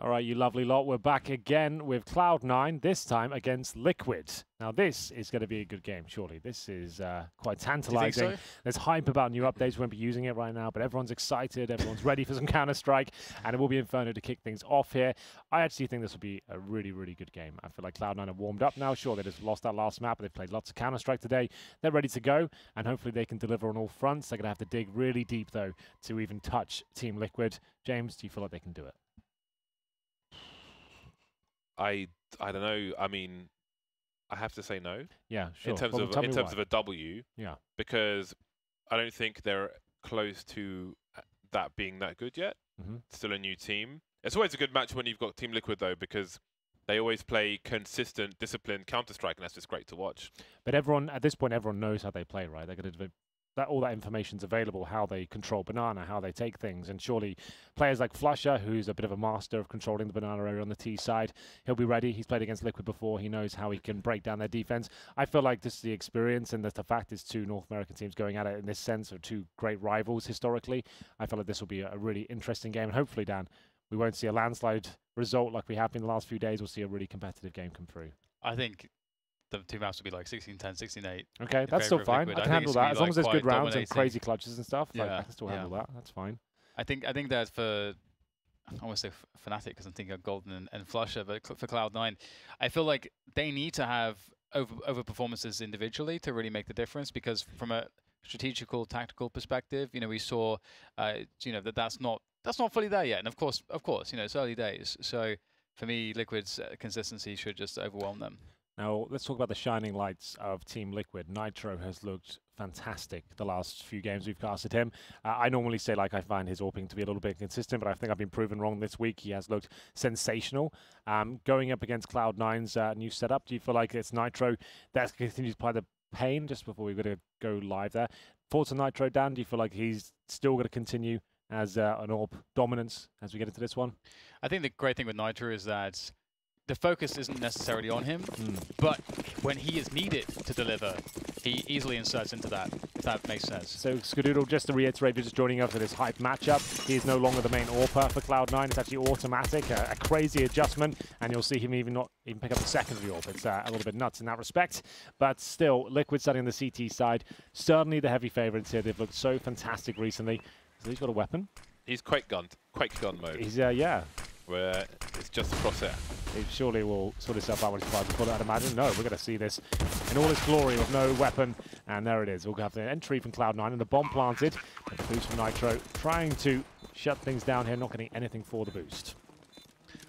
All right, you lovely lot. We're back again with Cloud9, this time against Liquid. Now, this is going to be a good game, surely. This is quite tantalizing. So? There's hype about new updates. We won't be using it right now, but everyone's excited. Everyone's ready for some Counter-Strike, and it will be Inferno to kick things off here. I actually think this will be a really, really good game. I feel like Cloud9 have warmed up now. Sure, they just lost that last map, but they've played lots of Counter-Strike today. They're ready to go, and hopefully they can deliver on all fronts. They're going to have to dig really deep, though, to even touch Team Liquid. James, do you feel like they can do it? I don't know. I mean, I have to say no. Yeah, sure. In terms of a W. Yeah. Because I don't think they're close to that being that good yet. Still a new team. It's always a good match when you've got Team Liquid though, because they always play consistent, disciplined Counter-Strike, and that's just great to watch. But everyone at this point, everyone knows how they play, right? They're going to all that information's available, how they control banana, how they take things, and surely players like Flusher, who's a bit of a master of controlling the banana area on the T side, he'll be ready. He's played against Liquid before. He knows how he can break down their defense. I feel like this is the experience, and the fact is two North American teams going at it in this sense, or two great rivals historically. I feel like this will be a really interesting game, and hopefully, Dan, we won't see a landslide result like we have in the last few days. We'll see a really competitive game come through. I think the two maps will be like 16-10, 16-8. Okay, that's still fine. Liquid. I can handle that. As long as there's good rounds and dominating. crazy clutches and stuff, Yeah, like, I can still handle that. That's fine. I think that for, I want to say Fnatic because I'm thinking of Golden and Flusher, but for Cloud9, I feel like they need to have over performances individually to really make the difference, because from a strategical, tactical perspective, you know, we saw, you know, that's not fully there yet. And of course, you know, it's early days. So for me, Liquid's consistency should just overwhelm them. Now, let's talk about the shining lights of Team Liquid. Nitro has looked fantastic the last few games we've casted him. I normally say, like, I find his AWPing to be a little bit inconsistent, but I think I've been proven wrong this week. He has looked sensational. Going up against Cloud9's new setup, do you feel like it's Nitro that continues to apply the pain just before we're going to go live there? Thoughts on Nitro, Dan? Do you feel like he's still going to continue as an AWP dominance as we get into this one? I think the great thing with Nitro is that the focus isn't necessarily on him, but when he is needed to deliver, he easily inserts into that, if that makes sense. So, Skadoodle, just to reiterate, you're just joining us for this hype matchup. He is no longer the main AWPer for Cloud9. It's actually automatic, a crazy adjustment, and you'll see him not even pick up the secondary AWP. It's a little bit nuts in that respect. But still, Liquid starting on the CT side, certainly the heavy favorites here. They've looked so fantastic recently. So he's got a weapon. He's Quake gun mode. He's, yeah. Where it's just a crosshair. It surely will sort itself out when it's about to pull it, I'd imagine. No, we're going to see this in all its glory with no weapon. And there it is. We'll have the entry from Cloud9 and the bomb planted. And the boost from Nitro trying to shut things down here, not getting anything for the boost.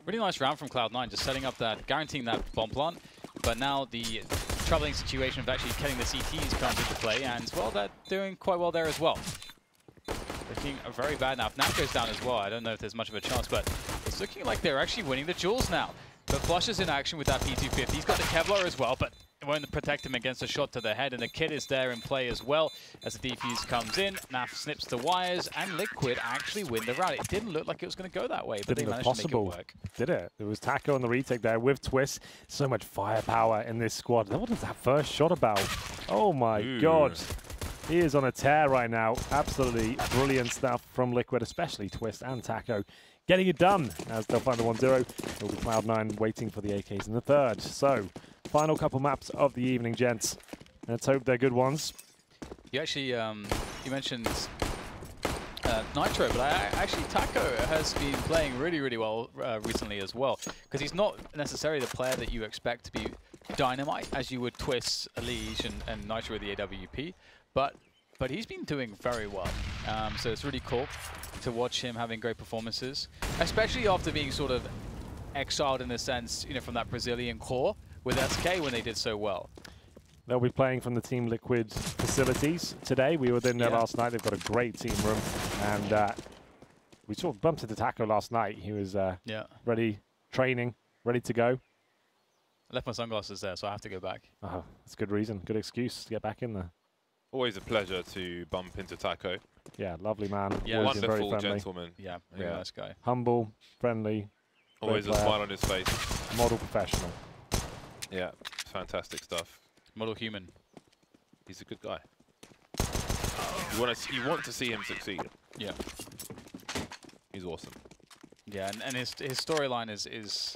Really nice round from Cloud9, just setting up that, guaranteeing that bomb plant. But now the troubling situation of actually getting the CTs comes into play. And, well, they're doing quite well there as well. Looking very bad now. If Nap goes down as well, I don't know if there's much of a chance, but it's looking like they're actually winning the duels now. But Flusher's in action with that P250. He's got the Kevlar as well, but it won't protect him against a shot to the head, and the kit is there in play as well as the defuse comes in. Naf snips the wires, and Liquid actually win the round. It didn't look like it was going to go that way, but they managed to make it work. Did it? There was Taco on the retake there with Twist. So much firepower in this squad. What was that first shot about? Oh my God. He is on a tear right now. Absolutely brilliant stuff from Liquid, especially Twist and Taco. Getting it done as they'll find the 1-0. It'll be Cloud9 waiting for the AKs in the third. So, final couple maps of the evening, gents. Let's hope they're good ones. You actually, you mentioned Nitro, but actually Taco has been playing really, really well recently as well. Because he's not necessarily the player that you expect to be dynamite, as you would Twist, Elige, and Nitro with the AWP. But he's been doing very well. So it's really cool to watch him having great performances, especially after being sort of exiled in a sense, you know, from that Brazilian core with SK when they did so well. They'll be playing from the Team Liquid facilities today. We were in there last night. They've got a great team room, and we sort of bumped into Taco last night. He was ready, training, ready to go. I left my sunglasses there, so I have to go back. Oh, that's a good reason, good excuse to get back in there. Always a pleasure to bump into Taco. Yeah, lovely man. Yeah, always wonderful very gentleman. Yeah, really nice guy. Humble, friendly. Always a smile on his face. Model professional. Yeah, fantastic stuff. Model human. He's a good guy. You want to see him succeed. Yeah. He's awesome. Yeah, and his storyline is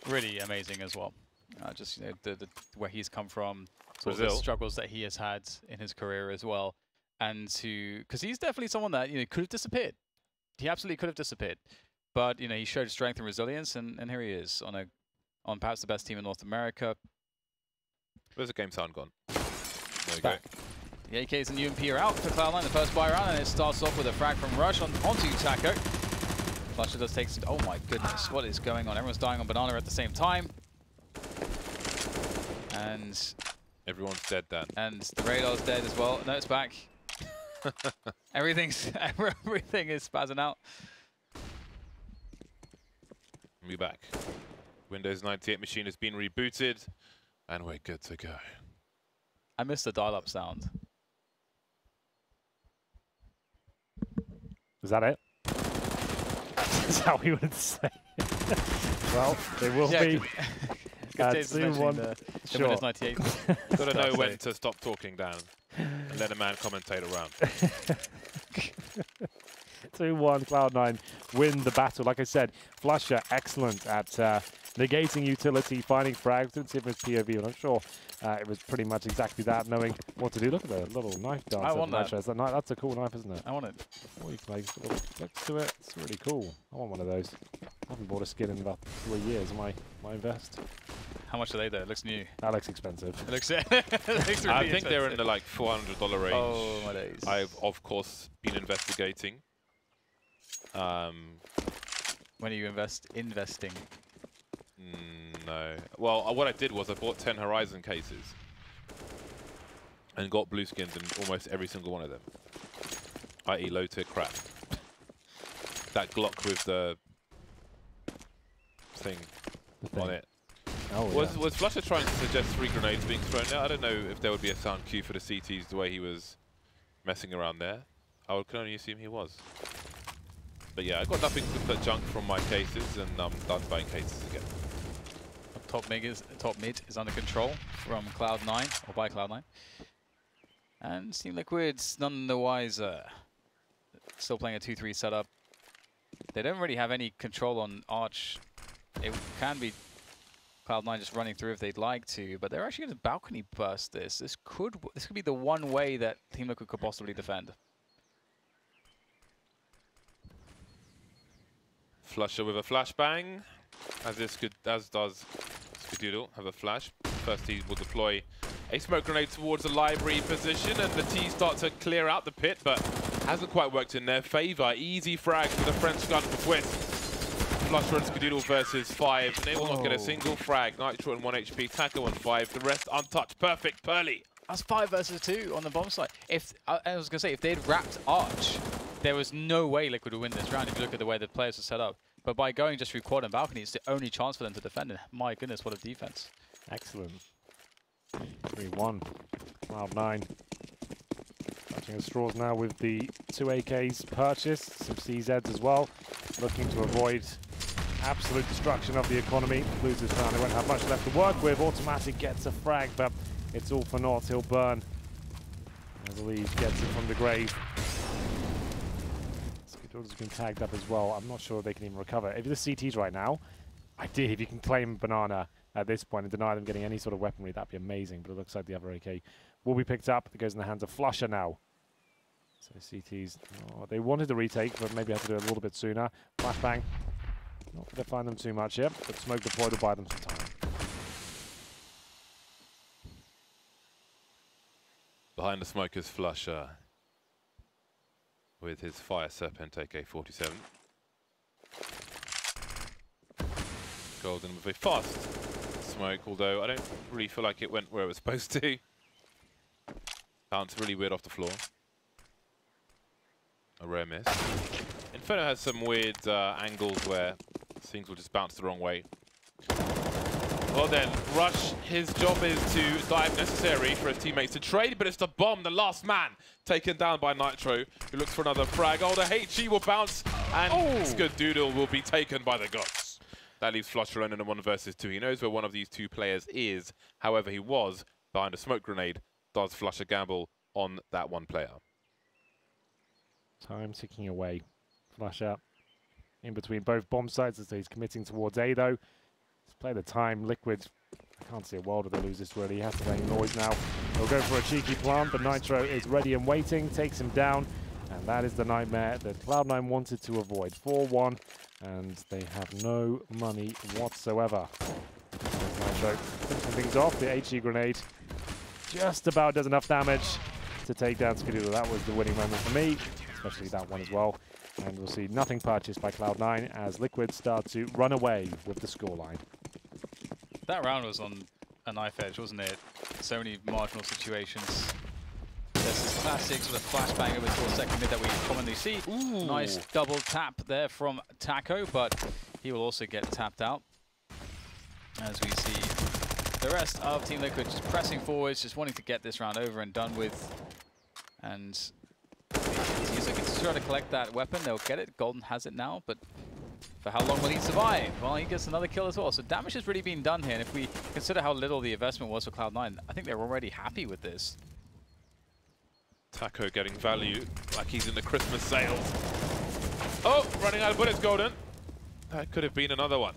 really amazing as well. Just the where he's come from, sort of the struggles that he has had in his career as well, and because he's definitely someone that could have disappeared. He absolutely could have disappeared, but he showed strength and resilience, and here he is on perhaps the best team in North America. Where's the game sound gone? There we go. The AKs and UMP are out for Cloud9, the first buy round, and it starts off with a frag from Rush onto Taco. Flusher does take some. Oh my goodness, what is going on? Everyone's dying on Banana at the same time. And everyone's dead, Dan. And the radar's dead as well. No, it's back. everything is spazzing out. We're back. Windows 98 machine has been rebooted, and we're good to go. I missed the dial-up sound. Is that it? That's how we would say. Well, they will be. Soon one. The Windows 98. Got to know when to stop talking, Dan, and let a man commentate around. 2-1, Cloud9 win the battle. Like I said, Flusher excellent at negating utility, finding frags. Didn't see if it was POV, but I'm sure it was pretty much exactly that, knowing what to do. Look at the little knife dance. I want that. That's a cool knife, isn't it? I want it. Oh, you can make a little flick to it. It's really cool. I want one of those. I haven't bought a skin in about 3 years. I invest. How much are they though? It looks new. That looks expensive. It looks really I think they're in the like $400 range. Oh my days. I've of course been investigating. When are you investing? No. Well, what I did was I bought 10 Horizon cases and got blue skins in almost every single one of them, i.e. low tier crap. That Glock with the thing on it. Oh, was Flusher trying to suggest 3 grenades being thrown there? I don't know if there would be a sound cue for the CTs the way he was messing around there. I can only assume he was. But yeah, I got nothing but junk from my cases, and I'm done buying cases again. Top mid is under control from Cloud9, or by Cloud9. And Team Liquid's none the wiser. Still playing a 2-3 setup. They don't really have any control on Arch. It can be Cloud9 just running through if they'd like to, but they're actually going to balcony burst this. This could be the one way that Team Liquid could possibly defend. Flusher with a flashbang, as does Skadoodle have a flash. First he will deploy a smoke grenade towards the library position, and the T start to clear out the pit, but hasn't quite worked in their favor. Easy frag for the French gun for Twist. Flusher and Skadoodle versus 5, and they will not get a single frag. Nitro and 1 HP, Taco and 5, the rest untouched. Perfect, Pearly. That's 5 versus 2 on the bomb site. I was going to say, if they'd wrapped Arch, there was no way Liquid would win this round if you look at the way the players are set up. But by going just through quad and balcony, it's the only chance for them to defend it. My goodness, what a defense. Excellent. 3-1. Cloud9. Touching the straws now with the 2 AKs purchased. Some CZs as well. Looking to avoid absolute destruction of the economy. Loses round. They won't have much left to work with. Automatic gets a frag, but it's all for naught. He'll burn. As the lead gets it from the grave. Has been tagged up as well. I'm not sure if they can even recover. If the CTs right now, if you can claim Banana at this point and deny them getting any sort of weaponry, that'd be amazing. But it looks like the other AK will be picked up. It goes in the hands of Flusher now. So CTs, they wanted to retake, but maybe have to do it a little bit sooner. Flashbang. Not going to find them too much yet, but smoke deployed will buy them some time. Behind the smoke is Flusher with his Fire Serpent AK-47. Golden with a fast smoke, although I don't really feel like it went where it was supposed to. Bounced really weird off the floor. A rare miss. Inferno has some weird angles where things will just bounce the wrong way. Well then, Rush, his job is to die if necessary for his teammates to trade, but it's the bomb, the last man, taken down by Nitro, who looks for another frag. Oh, the HE will bounce, and Skadoodle will be taken by the gods. That leaves Flusher alone in a 1 versus 2. He knows where one of these 2 players is. However, he was behind a smoke grenade. Does Flusher gamble on that 1 player? Time ticking away. Flusher in between both bomb sites, as he's committing towards A though. Let's play the time. Liquid, I can't see a world where they lose this really. He has to make noise now. He'll go for a cheeky plant, but Nitro is ready and waiting, takes him down, and that is the nightmare that Cloud9 wanted to avoid. 4-1, and they have no money whatsoever. Nitro finishing things off. The HE grenade just about does enough damage to take down Skadoola. That was the winning moment for me, especially that one as well. And we'll see nothing purchased by Cloud9 as Liquid start to run away with the scoreline. That round was on a knife edge, wasn't it? So many marginal situations. There's this classic sort of flashbang over towards second mid that we commonly see. Ooh. Nice double tap there from Taco, but he will also get tapped out. As we see the rest of Team Liquid just pressing forwards, just wanting to get this round over and done with. And he's looking to try to collect that weapon. They'll get it. Golden has it now, but for how long will he survive? Well, he gets another kill as well. So damage has really been done here. And if we consider how little the investment was for Cloud9, I think they're already happy with this. Taco getting value like he's in the Christmas sales. Oh, running out of bullets, Golden. That could have been another one.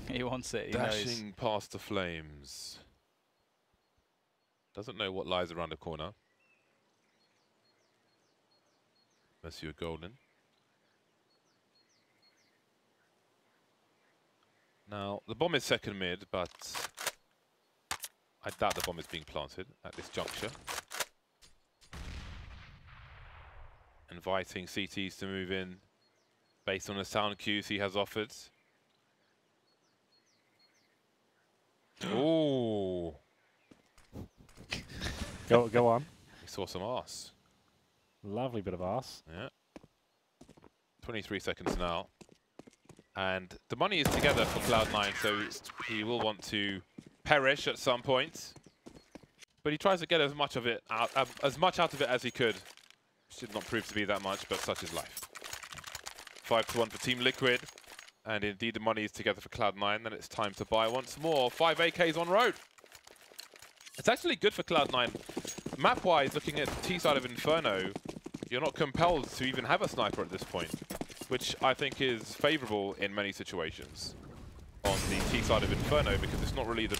He wants it. He Dashing knows. past the flames. Doesn't know what lies around the corner. Monsieur Golden. Now, the bomb is second mid, but I doubt the bomb is being planted at this juncture. Inviting CTs to move in based on the sound cues he has offered. Ooh. Go on. We saw some arse. Lovely bit of arse. Yeah. 23 seconds now. And the money is together for Cloud9, so he will want to perish at some point. But he tries to get as much of it out, out of it as he could. Should not prove to be that much, but such is life. 5-1 for Team Liquid. And indeed the money is together for Cloud9. Then it's time to buy once more. 5 AKs on road. It's actually good for Cloud9. Map-wise, looking at the T side of Inferno, you're not compelled to even have a sniper at this point, which I think is favorable in many situations on the T side of Inferno, because it's not really the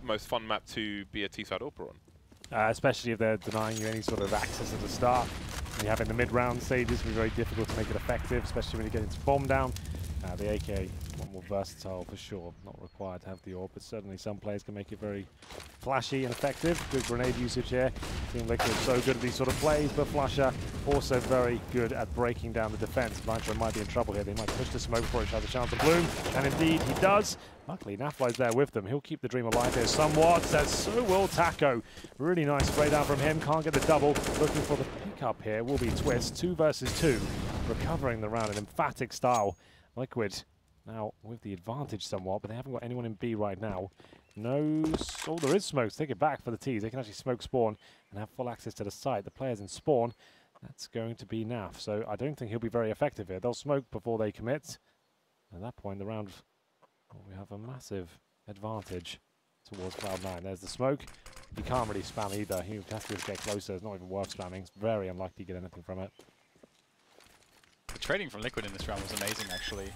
most fun map to be a T side AWPer on. Especially if they're denying you any sort of access at the start. When you have in the mid-round stages, it'll be very difficult to make it effective, especially when you get into bomb down. The AK, one more versatile for sure, not required to have the AWP, but certainly some players can make it very flashy and effective. Good grenade usage here. Team Liquid so good at these sort of plays, but Flusher also very good at breaking down the defense. Nitro might be in trouble here. They might push the smoke before it has a chance to bloom, and indeed he does. Luckily, Nafly's there with them. He'll keep the dream alive here somewhat, as so will Taco. Really nice spray down from him. Can't get the double. Looking for the pickup here will be Twist. 2 versus 2. Recovering the round in emphatic style. Liquid now with the advantage somewhat, but they haven't got anyone in B right now. No, oh, there is smoke. Take it back for the T's. They can actually smoke spawn and have full access to the site. The players in spawn, that's going to be Naf. So I don't think he'll be very effective here. They'll smoke before they commit. At that point, the round, well, we have a massive advantage towards Cloud9. There's the smoke. You can't really spam either. He has to just get closer. It's not even worth spamming. It's very unlikely to get anything from it. The trading from Liquid in this round was amazing, actually.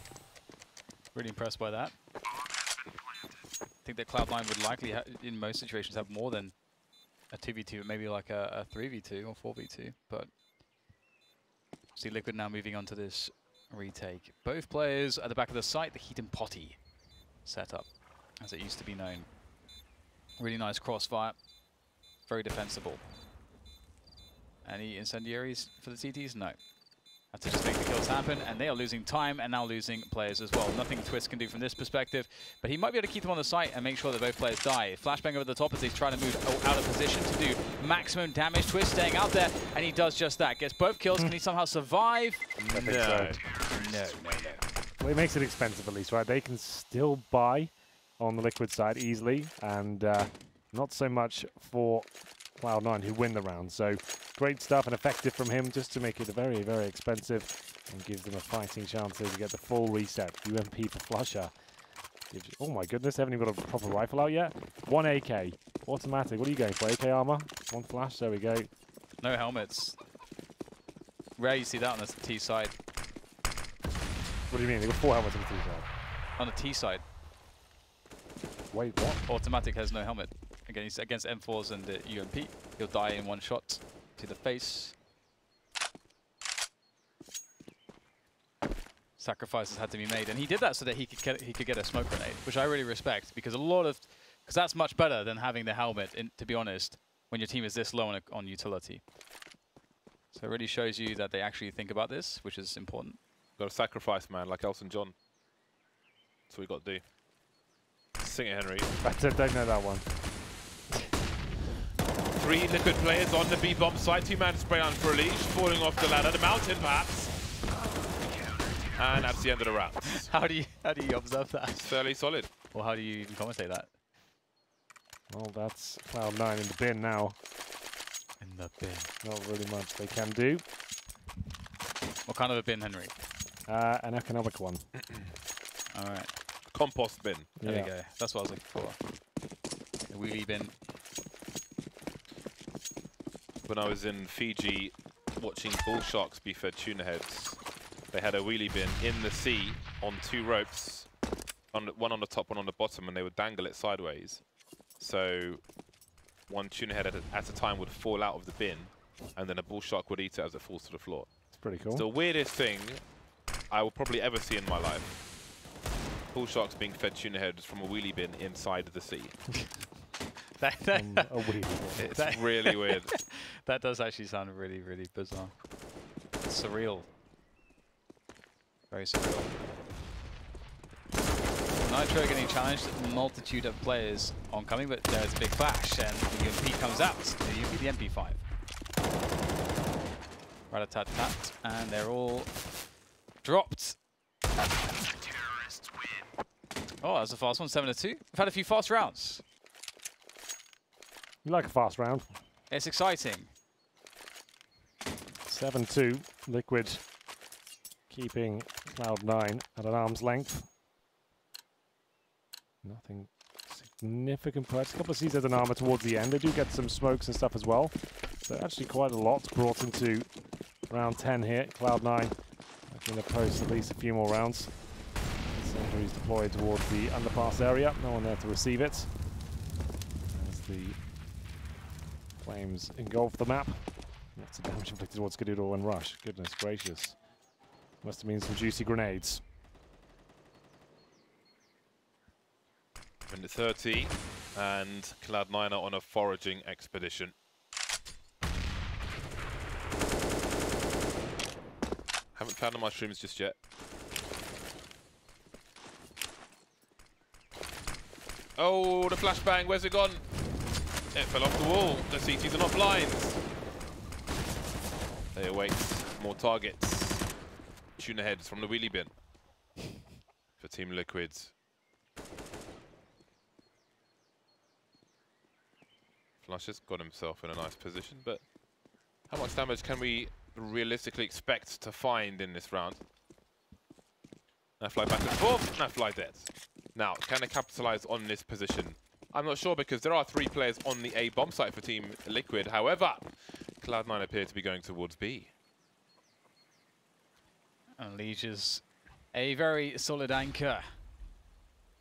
Really impressed by that. I think that Cloud9 would likely, in most situations, have more than a 2v2, maybe like a 3v2 or 4v2. But see Liquid now moving on to this retake. Both players at the back of the site, the Heat and Potty setup, as it used to be known. Really nice crossfire, very defensible. Any incendiaries for the CTs? No. Have to just make the kills happen, and they are losing time and now losing players as well. Nothing Twist can do from this perspective, but he might be able to keep them on the site and make sure that both players die. Flashbang over the top as he's trying to move out of position to do maximum damage. Twist staying out there, and he does just that. Gets both kills. Can he somehow survive? No. No. Well, it makes it expensive at least, right? They can still buy on the Liquid side easily, and not so much for Cloud9 who win the round. So great stuff and effective from him just to make it very, very expensive and gives them a fighting chance to get the full reset. UMP for Flusher. Oh my goodness, they haven't even got a proper rifle out yet. 1 AK, automatic. What are you going for? AK armor? 1 flash, there we go. No helmets. Rare you see that on the T side. What do you mean? They got 4 helmets on the T side. On the T side. Wait, what? Automatic has no helmet. Against M4s and the UMP. He'll die in one shot to the face. Sacrifices had to be made, and he did that so that he could get a smoke grenade, which I really respect, because that's much better than having the helmet, to be honest, when your team is this low on utility. So it really shows you that they actually think about this, which is important. Got to sacrifice, man, like Elton John. That's what we got to do. Sing it, Henry. I don't know that one. 3 Liquid players on the B-bomb site. 2-man spray on for a leash, falling off the ladder. The mountain, perhaps. And that's the end of the round. How do you observe that? It's fairly solid. Or how do you even commentate that? Well, that's Cloud9 in the bin now. In the bin. Not really much they can do. What kind of a bin, Henry? An economic one. All right. Compost bin. There we go. That's what I was looking for. A wheelie bin. When I was in Fiji watching bull sharks be fed tuna heads, they had a wheelie bin in the sea on 2 ropes, one on the top, one on the bottom, and they would dangle it sideways. So one tuna head at a time would fall out of the bin, and then a bull shark would eat it as it falls to the floor. It's pretty cool. It's the weirdest thing I will probably ever see in my life. Bull sharks being fed tuna heads from a wheelie bin inside the sea. A wheelie bin. It's really weird. That does actually sound really, really bizarre. It's surreal. Very surreal. Nitro getting challenged, a multitude of players oncoming, but there's a big flash, and the UMP comes out. The MP5. Rat-a-tat-tat, and they're all dropped. Oh, that was a fast one, 7-2. We've had a few fast rounds. You like a fast round. It's exciting. 7-2, Liquid keeping Cloud9 at an arm's length. Nothing significant. Perhaps a couple of CZ and armor towards the end. They do get some smokes and stuff as well. So actually quite a lot brought into round 10 here. Cloud9 going to post at least a few more rounds. Sentries deployed towards the underpass area. No one there to receive it. As the flames engulf the map. Lots of damage inflicted towards Skadoodle and Rush. Goodness gracious. Must have been some juicy grenades. Minute 30, and Cloud9 are on a foraging expedition. Haven't found the mushrooms just yet. Oh, the flashbang, where's it gone? It fell off the wall. The CTs are not blinds. They await more targets. Tuna heads from the wheelie bin for Team Liquids. Flush has got himself in a nice position, but how much damage can we realistically expect to find in this round? Nafly back and forth, Nafly dead. Now, can they capitalize on this position? I'm not sure, because there are 3 players on the A bomb site for Team Liquid. However, Cloud9 appear to be going towards B. And Liege is a very solid anchor.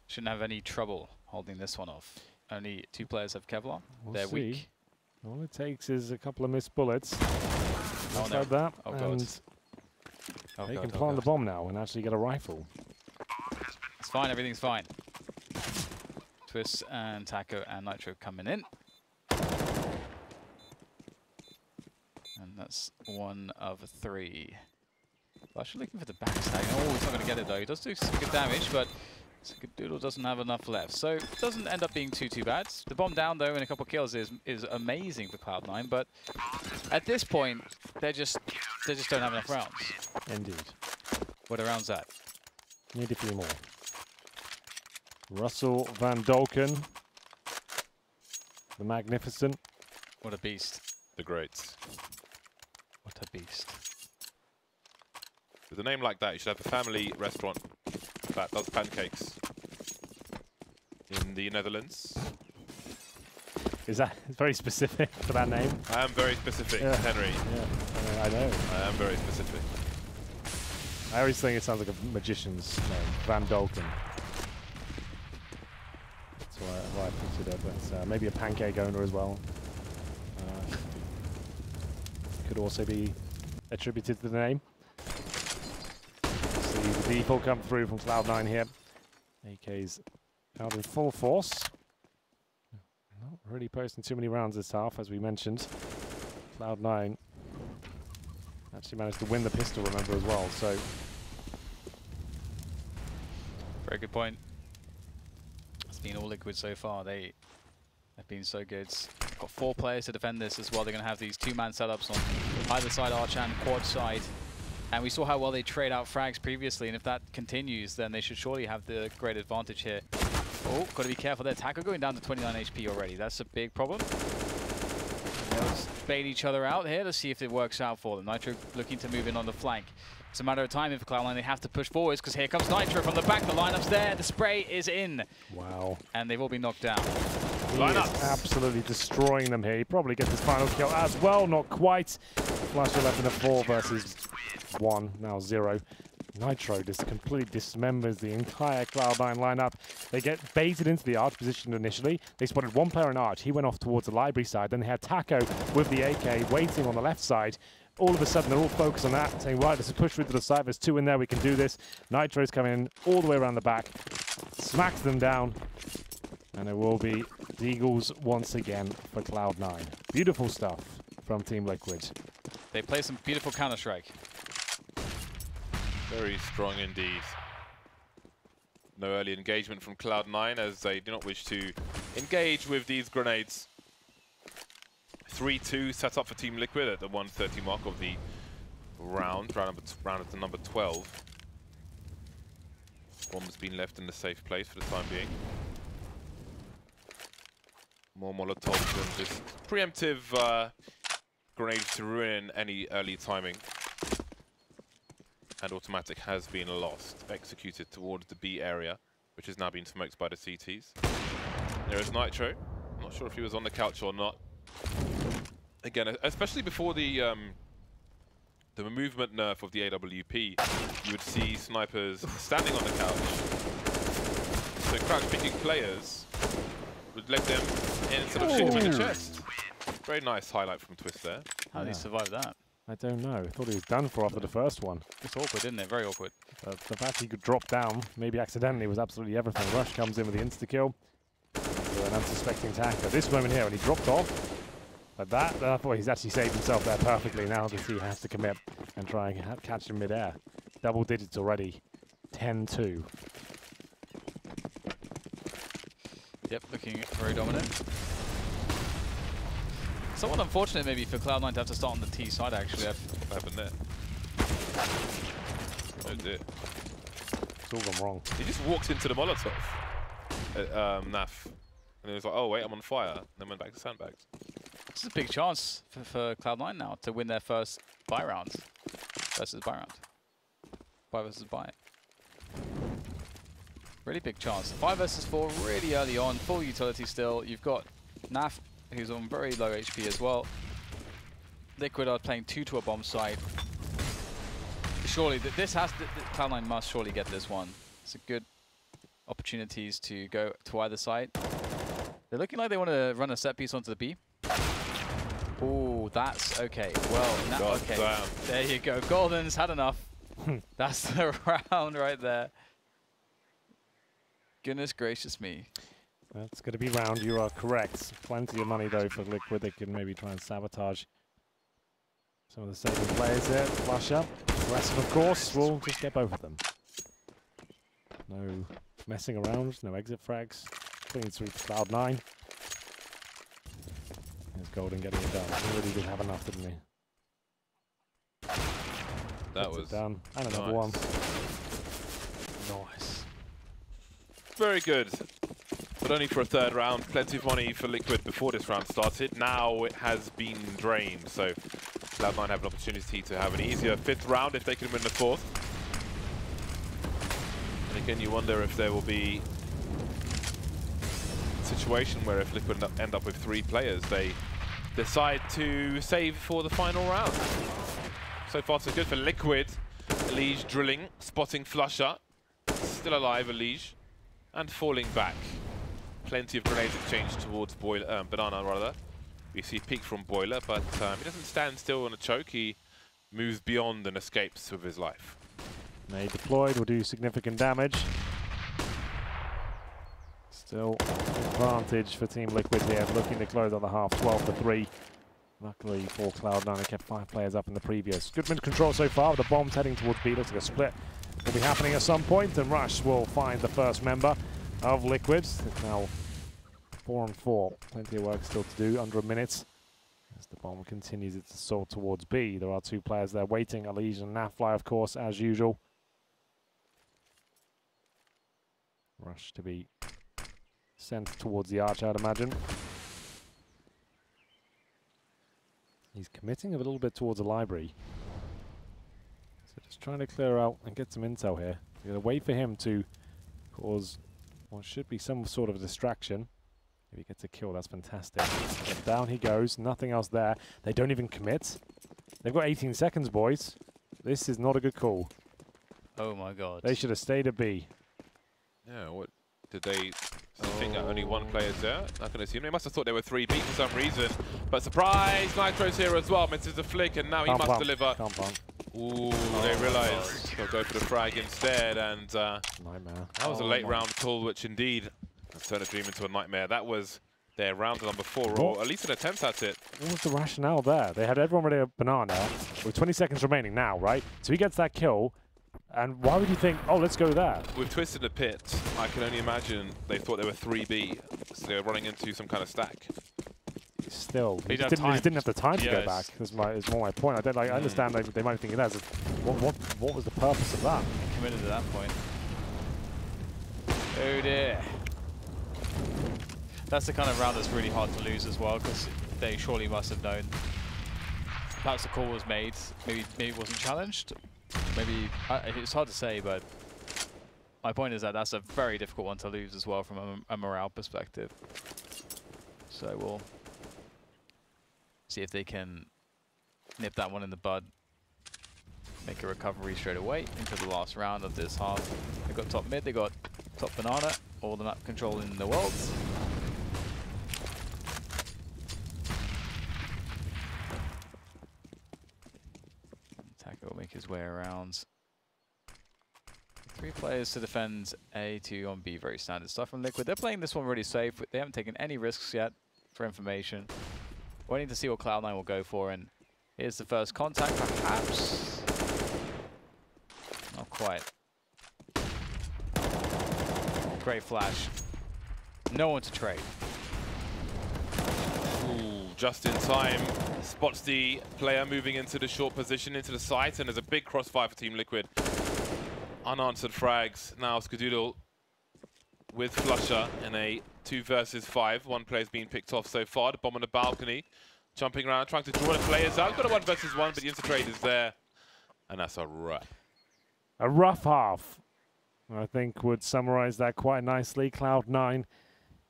Shouldn't have any trouble holding this one off. Only 2 players have Kevlar. They're weak. All it takes is a couple of missed bullets. Oh, no. Like that, oh, and they can plant the bomb now and actually get a rifle. It's fine, everything's fine. Twist and Taco and Nitro coming in. And that's 1 of 3. Flash looking for the backstab. Oh, he's not going to get it though. He does do some good damage, but Skadoodle doesn't have enough left. So it doesn't end up being too bad. The bomb down though and a couple of kills is amazing for Cloud9, but at this point they just don't have enough rounds. Indeed. What are rounds at? Need a few more. Russell Van Dolken, the Magnificent. What a beast. The Greats. What a beast. With a name like that, you should have a family restaurant that does pancakes in the Netherlands. Is that very specific for that name? I am very specific, yeah. Henry. Yeah. I know. I am very specific. I always think it sounds like a magician's name, Van Dolken. That's why I pictured it, but maybe a pancake owner as well. Could also be attributed to the name. See the default come through from Cloud9 here. AK's out in full force. Not really posting too many rounds this half, as we mentioned. Cloud9 actually managed to win the pistol, remember, as well. So, very good point. It's been all Liquid so far. They have been so good. Got 4 players to defend this as well. They're going to have these 2-man setups on either side, Arch and quad side. And we saw how well they trade out frags previously, and if that continues, then they should surely have the great advantage here. Oh, got to be careful there. Taco going down to 29 HP already. That's a big problem. Let's bait each other out here to see if it works out for them. Nitro looking to move in on the flank. It's a matter of time for Cloud9. They have to push forwards because here comes Nitro from the back. The lineup's there. The spray is in. Wow. And they've all been knocked down. He is absolutely destroying them here. He probably gets his final kill as well. Not quite. Flasher left in a 4 versus 1. Now 0. Nitro just completely dismembers the entire Cloud9 lineup. They get baited into the Arch position initially. They spotted 1 player in Arch. He went off towards the library side. Then they had Taco with the AK waiting on the left side. All of a sudden, they're all focused on that, saying, right, let's push through to the side. There's 2 in there. We can do this. Nitro's coming in all the way around the back. Smacks them down. And it will be Deagles once again for Cloud9. Beautiful stuff from Team Liquid. They play some beautiful Counter-Strike. Very strong indeed. No early engagement from Cloud9 as they do not wish to engage with these grenades. 3-2 set up for Team Liquid at the 1:30 mark of the round at the number 12. Bomb's been left in the safe place for the time being. More Molotovs and just preemptive grenades to ruin any early timing. And automatic has been lost, executed towards the B area, which has now been smoked by the CTs. There is Nitro. I'm not sure if he was on the couch or not. Again, especially before the movement nerf of the AWP, you would see snipers standing on the couch. So crouch picking players would let them in instead of shooting them in the chest. Very nice highlight from Twist there. How did he survive that? I don't know. I thought he was done for after the first one. It's awkward, isn't it? Very awkward. The fact he could drop down, maybe accidentally, was absolutely everything. Rush comes in with the insta-kill. An unsuspecting attack. At this moment here, when he dropped off, like that, I thought he's actually saved himself there perfectly. Now that he has to commit and try and catch him mid-air. Double digits already. 10-2. Yep, looking very dominant. Somewhat unfortunate maybe for Cloud9 to have to start on the T side actually. What happened there? Oh dear. It's all gone wrong. He just walked into the Molotov, Naf. And he was like, oh wait, I'm on fire. And then went back to sandbags. This is a big chance for Cloud9 now to win their first buy rounds versus buy round. Buy versus buy. Really big chance. 5 versus 4 really early on, full utility still. You've got Naf, who's on very low HP as well. Liquid are playing 2 to a bomb side. Surely, this has to, Cloud9 must surely get this one. It's a good opportunities to go to either side. They're looking like they want to run a set piece onto the B. Oh, that's okay. Well, now, okay. Damn. There you go. Golden's had enough. That's the round right there. Goodness gracious me. That's going to be round. You are correct. Plenty of money, though, for Liquid. They can maybe try and sabotage some of the saving players here. Flush up. Aggressive, of course. We'll just get both of them. No messing around. No exit frags. Clean sweep for Cloud9. There's Golden getting it done. He really did have enough, didn't he? That was done. And another nice. one. Nice. Very good. But only for a third round. Plenty of money for Liquid before this round started. Now it has been drained. So Cloud9 have an opportunity to have an easier 5th round if they can win the 4th. And again, you wonder if there will be a situation where if Liquid end up with 3 players, they decide to save for the final round. So far, so good for Liquid. Elige drilling, spotting Flusher. Still alive, Elige. And falling back. Plenty of grenades exchanged towards Banana, rather. We see peek from Boiler, but he doesn't stand still on a choke. He moves beyond and escapes with his life. Nade deployed will do significant damage. Still advantage for Team Liquid here, looking to close out the half, 12-3. Luckily for Cloud9, they kept 5 players up in the previous. Good mid control so far, with the bombs heading towards B. Looks like a split will be happening at some point, and Rush will find the first member of Liquid. It's now 4-4. Plenty of work still to do, under a minute. As the bomb continues its assault towards B. There are 2 players there waiting, Elige and Nafly, of course, as usual. Rush to be sent towards the arch, I'd imagine. He's committing a little bit towards the library. So just trying to clear out and get some intel here. We're going to wait for him to cause what should be some sort of a distraction. If he gets a kill, that's fantastic. And down he goes, nothing else there. They don't even commit. They've got 18 seconds, boys. This is not a good call. Oh my god. They should have stayed at B. Yeah, what did they think that only 1 player's there? Not going to assume. They must have thought there were 3 B for some reason. But surprise, Nitro's here as well. Misses the flick, and now he must deliver. Ooh, they realise they'll go for the frag instead, and nightmare. That was a late round call, which indeed turned a dream into a nightmare. That was their round number 4, or at least an attempt at it. What was the rationale there? They had everyone ready at Banana with 20 seconds remaining now, right? So he gets that kill. And why would you think, oh, let's go there? With Twist in the pit, I can only imagine they thought there were 3B, so they were running into some kind of stack. Still, he just didn't have the time to go back. Is more my point. I don't like. I understand they might think it as. What was the purpose of that? Committed at that point. Oh dear. That's the kind of round that's really hard to lose as well, because they surely must have known. Perhaps the call was made. Maybe it wasn't challenged. Maybe it's hard to say, but my point is that that's a very difficult one to lose as well from a morale perspective. So we'll see if they can nip that one in the bud, make a recovery straight away into the last round of this half. They've got top mid, they got top Banana, all the map control in the world. Attacker will make his way around. 3 players to defend A, 2 on B, very standard stuff from Liquid. They're playing this one really safe. They haven't taken any risks yet for information. Waiting to see what Cloud9 will go for, and here's the first contact, perhaps. Not quite. Great flash. No one to trade. Ooh, just in time. Spots the player moving into the short position, into the site, and there's a big crossfire for Team Liquid. Unanswered frags. Now Skadoodle with Flusher in a 2 versus 5. 1 player's been picked off so far. The bomb on the balcony. Jumping around, trying to draw the players out. Got a 1 versus 1, but the insta-trade is there. And that's a wrap. A rough half, I think, would summarize that quite nicely. Cloud9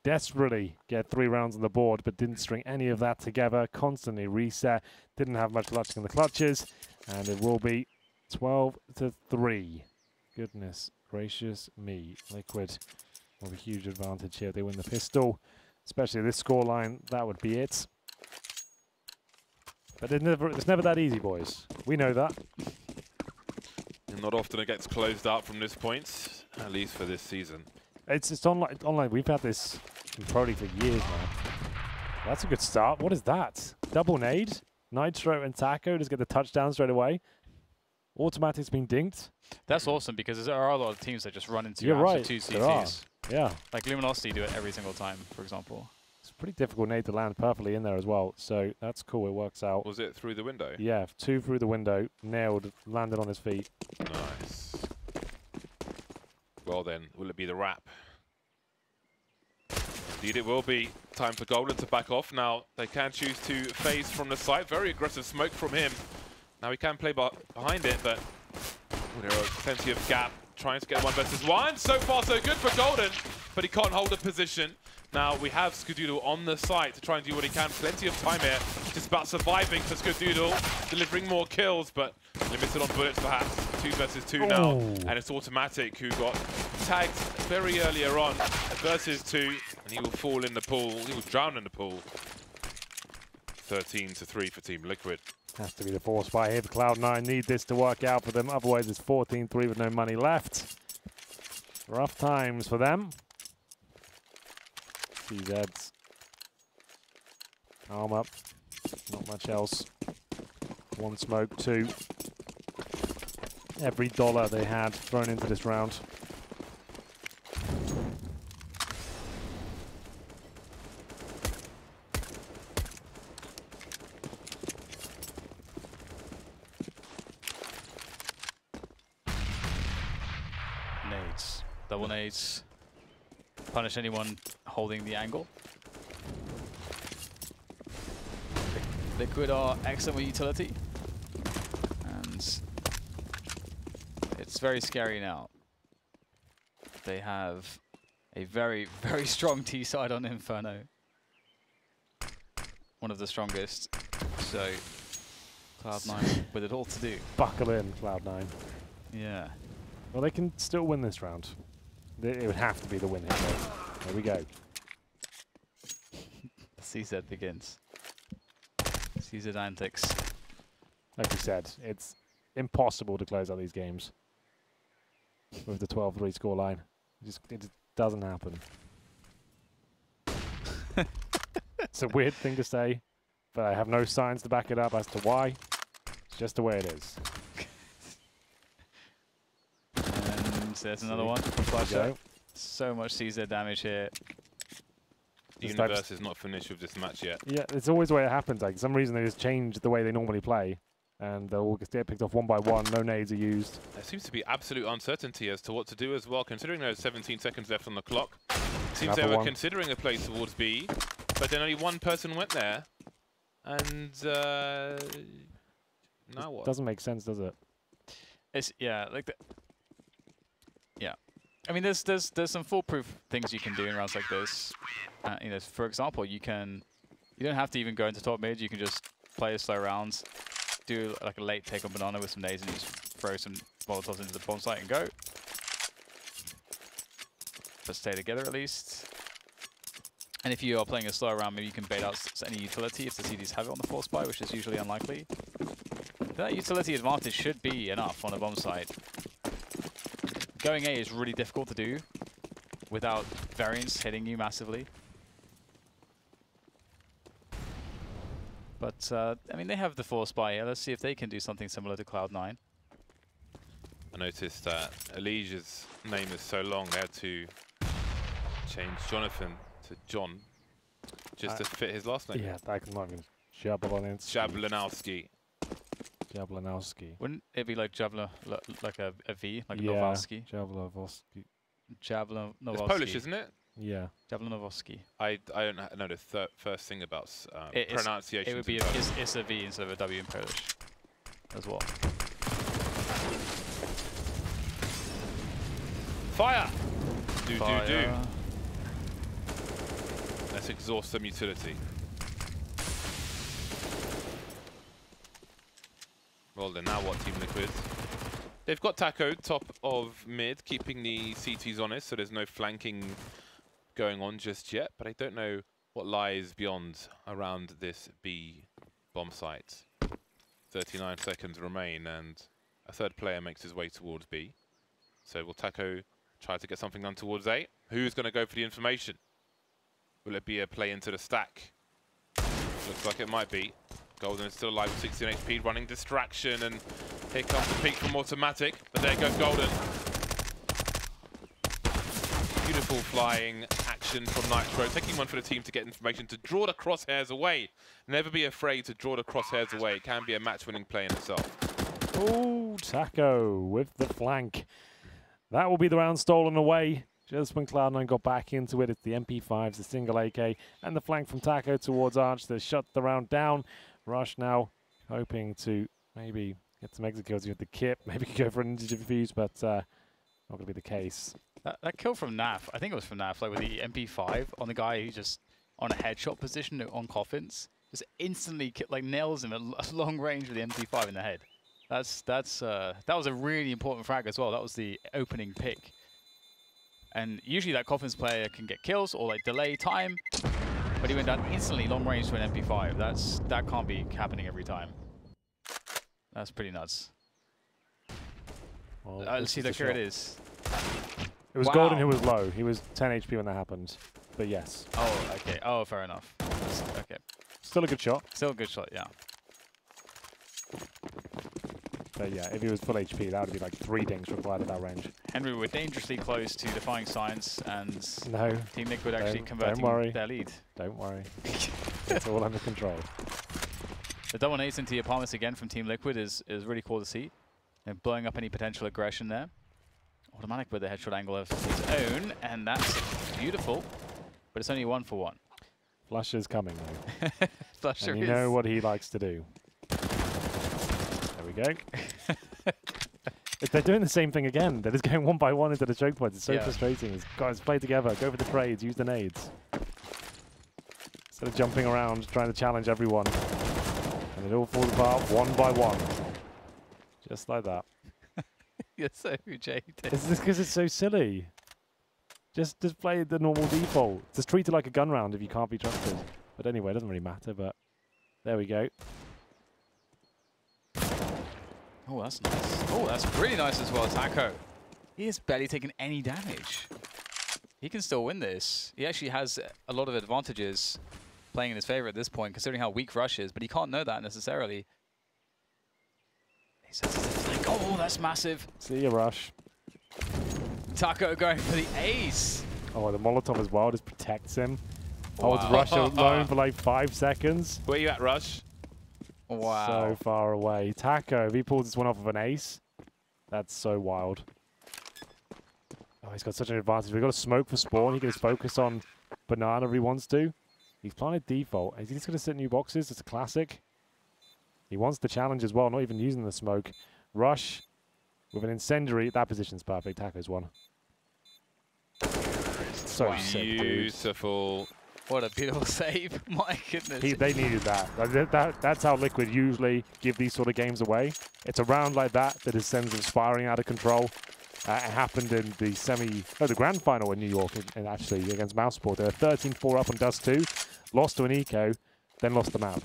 desperately get 3 rounds on the board, but didn't string any of that together. Constantly reset. Didn't have much luck in the clutches. And it will be 12-3. Goodness gracious me. Liquid have a huge advantage here. They win the pistol, especially this scoreline. That would be it. But it's never that easy, boys. We know that. And not often it gets closed out from this point, at least for this season. It's online. We've had this in Pro League for years now. That's a good start. What is that? Double nade? Nitro and Taco just get the touchdown straight away. Automatic's been dinked. That's awesome, because there are a lot of teams that just run into 2 CTs. Yeah. Like Luminosity do it every single time, for example. It's pretty difficult nade to land perfectly in there as well. So that's cool. It works out. Was it through the window? Yeah, 2 through the window. Nailed. Landed on his feet. Nice. Well then, will it be the wrap? Indeed it will be. Time for Golden to back off. Now they can choose to phase from the site. Very aggressive smoke from him. Now he can play behind it, but there are plenty of gap. Trying to get 1 versus 1. So far so good for Golden, but he can't hold a position. Now we have Skadoodle on the site to try and do what he can. Plenty of time here. Just about surviving for Skadoodle, delivering more kills, but limited on bullets perhaps. 2 versus 2 now, and it's Automatic who got tagged very earlier on versus 2, and he will fall in the pool. He will drown in the pool. 13-3 for Team Liquid. Has to be the force by here for Cloud9. Need this to work out for them. Otherwise, it's 14-3 with no money left. Rough times for them. CZs. Arm up. Not much else. 1 smoke, 2. Every dollar they had thrown into this round. Nades. Double nades. Punish anyone holding the angle. Liquid are excellent with utility. And it's very scary now. They have a very, very strong T side on Inferno. One of the strongest. So Cloud9 with it all to do. Buckle in, Cloud9. Yeah. Well, they can still win this round. It would have to be the win here, though. There we go. The CZ begins. CZ antics. Like we said, it's impossible to close out these games with the 12-3 scoreline. It just doesn't happen. It's a weird thing to say, but I have no signs to back it up as to why. It's just the way it is. And there's another one. So much CZ damage here. The universe is not finished with this match yet. Yeah, it's always the way it happens. Like, for some reason they just change the way they normally play, and they'll all get picked off one by one. No nades are used. There seems to be absolute uncertainty as to what to do as well, considering there's 17 seconds left on the clock. It seems they were considering a play towards B, but then only one person went there. And now what? Doesn't make sense, does it? It's yeah. I mean, there's some foolproof things you can do in rounds like this. You know, for example, you don't have to even go into top mid. You can just play a slow rounds, do like a late take on banana with some nades, and just throw some molotovs into the bomb site and go. But stay together at least. And if you are playing a slow round, maybe you can bait out any utility if the CDs have it on the force buy, which is usually unlikely. That utility advantage should be enough on a bomb site. Going A is really difficult to do without variance hitting you massively. But, I mean, they have the force buy here. Let's see if they can do something similar to Cloud9. I noticed that Elijah's name is so long, they had to change Jonathan to John just to fit his last name. Yeah, I can not even. Jablanowski. Jablanowski. Wouldn't it be like Jabla, like a V, like yeah, Nowalski? Jablanowski. Jablanowski. It's Polish, isn't it? Yeah. Jablanowski. I don't know the first thing about pronunciation. It would be it's a V instead of a W in Polish as well. Fire! Do. Fire. Let's exhaust some utility. Well then, now what, Team Liquid? They've got Taco top of mid, keeping the CTs honest, so there's no flanking going on just yet, but I don't know what lies beyond around this B bomb site. 39 seconds remain, and a third player makes his way towards B. So will Taco try to get something done towards A? Who's going to go for the information? Will it be a play into the stack? Looks like it might be. Golden is still alive with 16 HP, running distraction, and here comes the peak from Automatic, but there goes Golden. Beautiful flying action from Nitro, taking one for the team to get information to draw the crosshairs away. Never be afraid to draw the crosshairs away. It can be a match-winning play in itself. Oh, Taco with the flank. That will be the round stolen away. Just when Cloud9 got back into it, it's the MP5s, the single AK, and the flank from Taco towards Arch to shut the round down. Rush now hoping to maybe get some exit kills with the kit. Maybe go for an integer fuse, but not going to be the case. That kill from Naf, I think it was from Naf, like with the MP5 on the guy who's just on a headshot position on coffins, just instantly like nails him at long range with the MP5 in the head. That was a really important frag as well. That was the opening pick. And usually that coffins player can get kills or like delay time, but he went down instantly long range to an MP5. That can't be happening every time. That's pretty nuts. Well, Let's see, look, here it is. It was Golden who was low. He was 10 HP when that happened. But yes. Oh, okay. Oh, fair enough. Okay. Still a good shot. Still a good shot, yeah. But yeah, if he was full HP, that would be like 3 dings required at that range. Henry, we're dangerously close to defying science, and Team Liquid actually converting their lead. Don't worry. It's all under control. The double nades into the apartments again from Team Liquid is really cool to see. They're blowing up any potential aggression there. Automatic with the headshot angle of his own, and that's beautiful. But it's only 1 for 1. Flusher's coming though. Flusher and you know what he likes to do. There we go. If they're doing the same thing again, they're just going 1 by 1 into the choke points. It's so frustrating. Guys, play together. Go for the trades. Use the nades. Instead of jumping around, trying to challenge everyone. And it all falls apart 1 by 1. Just like that. You're so jaded. It's just because it's so silly. Just play the normal default. Just treat it like a gun round if you can't be trusted. But anyway, it doesn't really matter, but there we go. Oh, that's nice. Oh, that's really nice as well, Taco. He has barely taken any damage. He can still win this. He actually has a lot of advantages playing in his favor at this point, considering how weak Rush is, but he can't know that necessarily. He says it's like, oh, that's massive. See you, Rush. Taco going for the ace. Oh, the Molotov as well just protects him. Wow. Holds Rush alone for like 5 seconds. Where you at, Rush? Wow. So far away. Taco, if he pulls this one off of an ace, that's so wild. Oh, he's got such an advantage. We've got a smoke for spawn. He can just focus on banana if he wants to. He's planted default. Is he just going to sit new boxes? It's a classic. He wants the challenge as well, not even using the smoke. Rush with an incendiary. That position's perfect. Taco's one. So sick, beautiful. Dude. What a beautiful save. My goodness. They needed that. That's how Liquid usually give these sort of games away. It's a round like that that sends them spiraling out of control. It happened in the grand final in New York, and actually against Mouseport. They were 13-4 up on Dust 2, lost to an eco, then lost the map.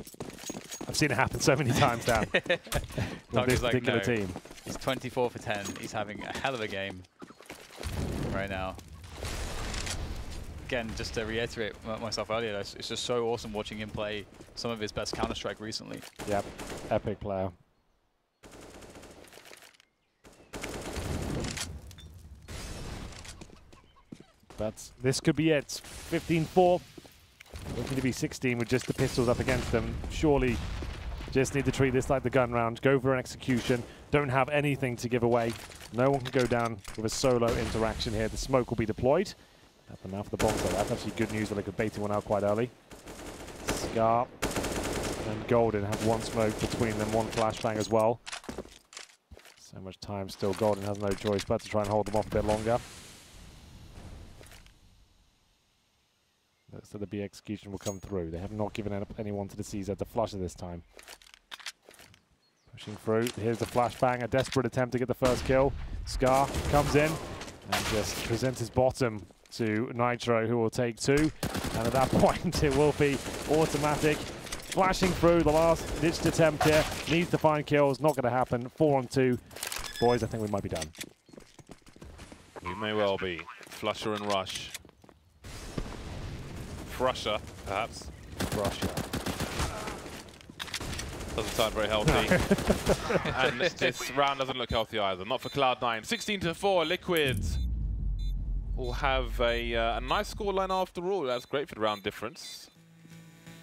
I've seen it happen so many times now with this particular team. He's 24 for 10. He's having a hell of a game right now. Again, just to reiterate myself earlier, it's just so awesome watching him play some of his best Counter-Strike recently. Yep, epic player. But this could be it. 15-4. Looking to be 16 with just the pistols up against them. Surely just need to treat this like the gun round. Go for an execution. Don't have anything to give away. No one can go down with a solo interaction here. The smoke will be deployed. At the mouth of the bomb, so that's actually good news that they could bait one out quite early. Scar and Golden have 1 smoke between them, 1 flashbang as well. So much time still. Golden has no choice but to try and hold them off a bit longer. So the B execution will come through. They have not given anyone to the CZ to flush this time. Pushing through. Here's the flashbang. A desperate attempt to get the first kill. Scar comes in and just presents his bottom to Nitro, who will take 2. And at that point, it will be automatic. Flashing through the last ditched attempt here. Needs to find kills. Not going to happen. 4 on 2. Boys, I think we might be done. You may well be. Flusher and Rush. Frusher, perhaps. Russia. Doesn't sound very healthy. And this round doesn't look healthy either. Not for Cloud9. 16-4, Liquid will have a nice scoreline after all. That's great for the round difference.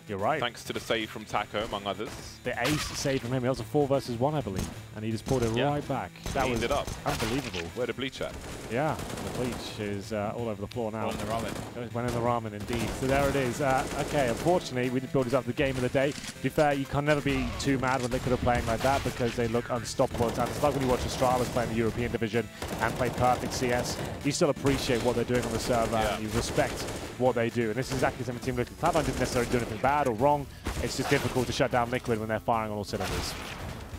You're right. Thanks to the save from Taco, among others. The ace save from him. It was a 4 versus 1, I believe. And he just pulled it right back. That was it up. Unbelievable. Where the bleach at? Yeah, the bleach is all over the floor now. Went in the ramen. Went in the ramen, indeed. So there it is. Okay, unfortunately, we did build this up the game of the day. To be fair, you can never be too mad when Liquid are playing like that because they look unstoppable at times. It's like when you watch Astralis play in the European division and play perfect CS. You still appreciate what they're doing on the server and you respect what they do. And this is exactly the same Team Liquid. Cloud9 didn't necessarily do anything bad or wrong. It's just difficult to shut down Liquid when they're firing on all cylinders.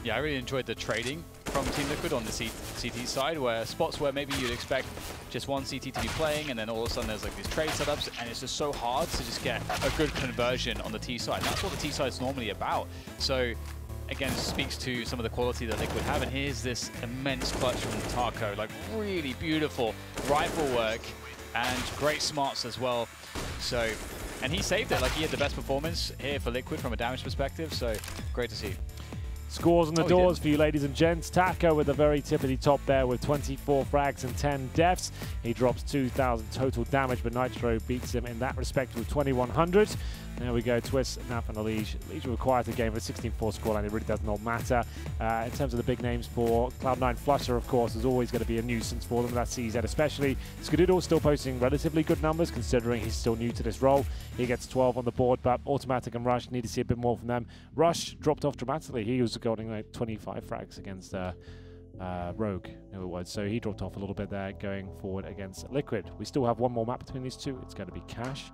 Yeah, I really enjoyed the trading from Team Liquid on the CT side, where spots where maybe you'd expect just one CT to be playing, and then all of a sudden there's like these trade setups, and it's just so hard to just get a good conversion on the T side. And that's what the T side is normally about. So again, it speaks to some of the quality that Liquid have, and here's this immense clutch from Taco, like really beautiful rifle work and great smarts as well. So, and he saved it, like he had the best performance here for Liquid from a damage perspective, so great to see. Scores on the doors for you, ladies and gents. Taco with the very tippity top there with 24 frags and 10 deaths. He drops 2,000 total damage, but Nitro beats him in that respect with 2,100. There we go, Twist, Nap and Elige. Elige requires a game with a 16-4 scoreline. It really does not matter. In terms of the big names for Cloud9, Flusher, of course, is always going to be a nuisance for them. That CZ especially. Skadoodle still posting relatively good numbers considering he's still new to this role. He gets 12 on the board, but Automatic and Rush need to see a bit more from them. Rush dropped off dramatically. He was getting like 25 frags against Rogue, who it was. So he dropped off a little bit there going forward against Liquid. We still have one more map between these two. It's going to be Cash.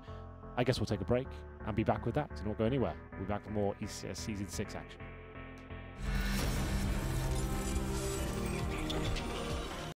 I guess we'll take a break and be back with that. Do not go anywhere. We'll be back for more ECS Season 6 action.